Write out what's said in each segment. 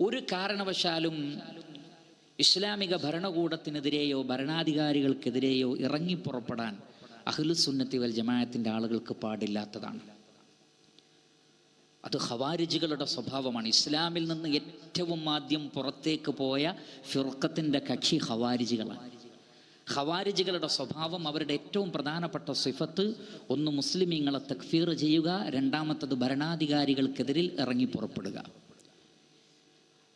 ഒരു കാരണവശാലും ഇസ്ലാമിക ഭരണകൂടത്തിനെതിരെയോ ഭരണാധികാരികൾക്കെതിരെയോ ഇറങ്ങിപ്പുറപ്പെടാൻ അഹ്ലുസുന്നത്തി വൽ ജമാഅത്തിൻ്റെ ആളുകൾക്ക് പാടില്ലാത്തതാണ്. അത് ഖവാരിജികളുടെ സ്വഭാവമാണ്. ഇസ്ലാമിൽ നിന്ന് ഏറ്റവും ആദ്യം പുറത്തേക്ക് പോയ ഫിർഖത്തിൻ്റെ കക്ഷി ഖവാരിജികളാണ്. ഖവാരിജികളുടെ സ്വഭാവം, അവരുടെ ഏറ്റവും പ്രധാനപ്പെട്ട സിഫത്ത്, ഒന്ന് മുസ്ലിമീങ്ങളെ തക്ഫീർ ചെയ്യുക, രണ്ടാമത്തത് ഭരണാധികാരികൾക്കെതിരിൽ ഇറങ്ങിപ്പുറപ്പെടുക.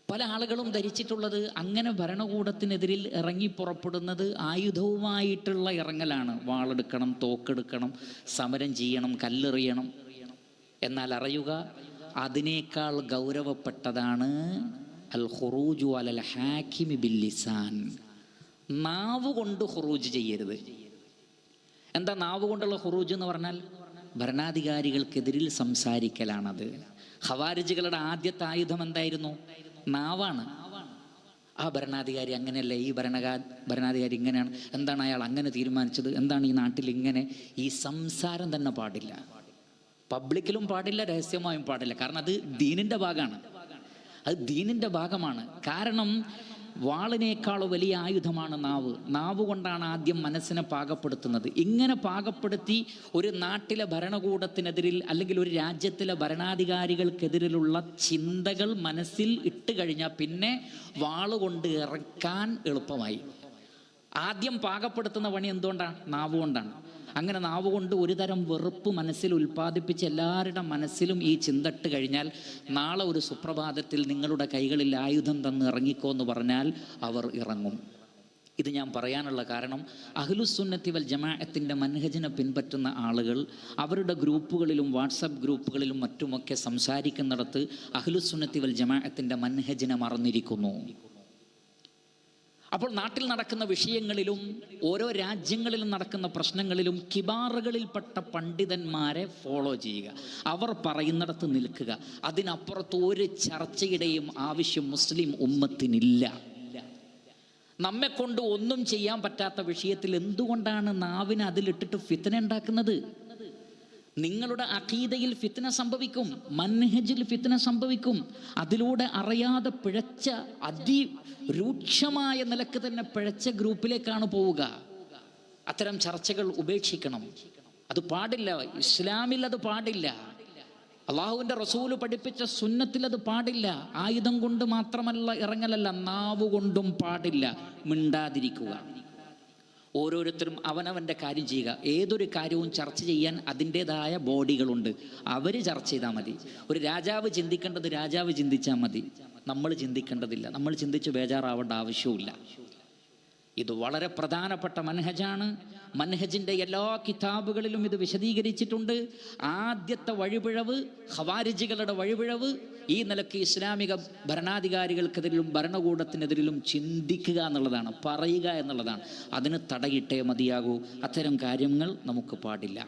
പല ആളുകളും ധരിച്ചിട്ടുള്ളത് അങ്ങനെ ഭരണകൂടത്തിനെതിരിൽ ഇറങ്ങിപ്പുറപ്പെടുന്നത് ആയുധവുമായിട്ടുള്ള ഇറങ്ങലാണ്. വാളെടുക്കണം, തോക്കെടുക്കണം, സമരം ചെയ്യണം, കല്ലെറിയണം. എന്നാൽ അറിയുക, അതിനേക്കാൾ ഗൗരവപ്പെട്ടതാണ് അൽ ഖുറൂജു അലൽ ഹാക്കിമി ബിൽ ലിസാൻ. നാവ് കൊണ്ട് ഖുറൂജ് ചെയ്യരുത്. എന്താ നാവ് കൊണ്ടുള്ള ഖുറൂജ് എന്ന് പറഞ്ഞാൽ? ഭരണാധികാരികൾക്കെതിരിൽ സംസാരിക്കലാണത്. ഖവാരിജികളുടെ ആദ്യത്തെ ആയുധം എന്തായിരുന്നു? നാവാണ്. ആ ഭരണാധികാരി അങ്ങനെയല്ല, ഈ ഭരണാധികാരി ഇങ്ങനെയാണ്, എന്താണ് അയാൾ അങ്ങനെ തീരുമാനിച്ചത്, എന്താണ് ഈ നാട്ടിൽ ഇങ്ങനെ, ഈ സംസാരം തന്നെ പാടില്ല. പബ്ലിക്കിലും പാടില്ല, രഹസ്യമായും പാടില്ല. കാരണം അത് ദീനിൻ്റെ ഭാഗമാണ്, അത് ദീനിൻ്റെ ഭാഗമാണ്. കാരണം വാളിനേക്കാൾ വലിയ ആയുധമാണ് നാവ്. നാവ് കൊണ്ടാണ് ആദ്യം മനസ്സിനെ പാകപ്പെടുത്തുന്നത്. ഇങ്ങനെ പാകപ്പെടുത്തി ഒരു നാട്ടിലെ ഭരണകൂടത്തിനെതിരിൽ അല്ലെങ്കിൽ ഒരു രാജ്യത്തിലെ ഭരണാധികാരികൾക്കെതിരിലുള്ള ചിന്തകൾ മനസ്സിൽ ഇട്ട് കഴിഞ്ഞാൽ പിന്നെ വാളുകൊണ്ട് ഇറക്കാൻ എളുപ്പമായി. ആദ്യം പാകപ്പെടുത്തുന്ന പണി എന്തുകൊണ്ടാണ്? നാവ് കൊണ്ടാണ്. അങ്ങനെ നാവ് കൊണ്ട് ഒരു തരം വെറുപ്പ് മനസ്സിൽ ഉൽപ്പാദിപ്പിച്ച് എല്ലാവരുടെ മനസ്സിലും ഈ ചിന്തട്ട് കഴിഞ്ഞാൽ നാളെ ഒരു സുപ്രഭാതത്തിൽ നിങ്ങളുടെ കൈകളിൽ ആയുധം തന്ന് ഇറങ്ങിക്കോ എന്ന് പറഞ്ഞാൽ അവർ ഇറങ്ങും. ഇത് ഞാൻ പറയാനുള്ള കാരണം, അഹ്ലുസുന്നത്തി വൽ ജമാഅത്തിൻ്റെ മൻഹജിനെ പിൻപറ്റുന്ന ആളുകൾ അവരുടെ ഗ്രൂപ്പുകളിലും വാട്സപ്പ് ഗ്രൂപ്പുകളിലും മറ്റുമൊക്കെ സംസാരിക്കുന്നിടത്ത് അഹ്ലുസുന്നത്തി വൽ ജമാഅത്തിൻ്റെ മൻഹജിനെ മറന്നിരിക്കുന്നു. അപ്പോൾ നാട്ടിൽ നടക്കുന്ന വിഷയങ്ങളിലും ഓരോ രാജ്യങ്ങളിലും നടക്കുന്ന പ്രശ്നങ്ങളിലും കിബാറുകളിൽപ്പെട്ട പണ്ഡിതന്മാരെ ഫോളോ ചെയ്യുക, അവർ പറയുന്നിടത്ത് നിൽക്കുക. അതിനപ്പുറത്ത് ഒരു ചർച്ചയുടെയും ആവശ്യം മുസ്ലിം ഉമ്മത്തിനില്ല. നമ്മെ കൊണ്ട് ഒന്നും ചെയ്യാൻ പറ്റാത്ത വിഷയത്തിൽ എന്തുകൊണ്ടാണ് നാവിനെ അതിലിട്ടിട്ട് ഫിത്ന ഉണ്ടാക്കുന്നത്? നിങ്ങളുടെ അഖീദയിൽ ഫിത്ന സംഭവിക്കും, മൻഹജിൽ ഫിത്ന സംഭവിക്കും. അതിലൂടെ അറിയാതെ പിഴച്ച, അതിരൂക്ഷമായ നിലക്ക് തന്നെ പിഴച്ച ഗ്രൂപ്പിലേക്കാണ് പോവുക. അത്തരം ചർച്ചകൾ ഉപേക്ഷിക്കണം. അത് പാടില്ല. ഇസ്ലാമിൽ അത് പാടില്ല. അള്ളാഹുവിൻ്റെ റസൂല് പഠിപ്പിച്ച സുന്നത്തിൽ അത് പാടില്ല. ആയുധം കൊണ്ട് മാത്രമല്ല ഇറങ്ങലല്ല, നാവ് കൊണ്ടും പാടില്ല. മിണ്ടാതിരിക്കുക. ഓരോരുത്തരും അവനവൻ്റെ കാര്യം ചെയ്യുക. ഏതൊരു കാര്യവും ചർച്ച ചെയ്യാൻ അതിൻ്റെതായ ബോഡികളുണ്ട്, അവർ ചർച്ച ചെയ്താൽ മതി. ഒരു രാജാവ് ചിന്തിക്കേണ്ടത് രാജാവ് ചിന്തിച്ചാൽ മതി, നമ്മൾ ചിന്തിക്കേണ്ടതില്ല. നമ്മൾ ചിന്തിച്ച് ബേജാറാവേണ്ട ആവശ്യവുമില്ല. ഇത് വളരെ പ്രധാനപ്പെട്ട മൻഹജാണ്. മൻഹജിൻ്റെ എല്ലാ കിതാബുകളിലും ഇത് വിശദീകരിച്ചിട്ടുണ്ട്. ആദ്യത്തെ വഴിപിഴവ്, ഖവാരിജികളുടെ വഴിപിഴവ്, ഈ നിലയ്ക്ക് ഇസ്ലാമിക ഭരണാധികാരികൾക്കെതിരിലും ഭരണകൂടത്തിനെതിരിലും ചിന്തിക്കുക എന്നുള്ളതാണ്, പറയുക എന്നുള്ളതാണ്. അതിന് തടയിട്ടേ മതിയാകൂ. അത്തരം കാര്യങ്ങൾ നമുക്ക് പാടില്ല.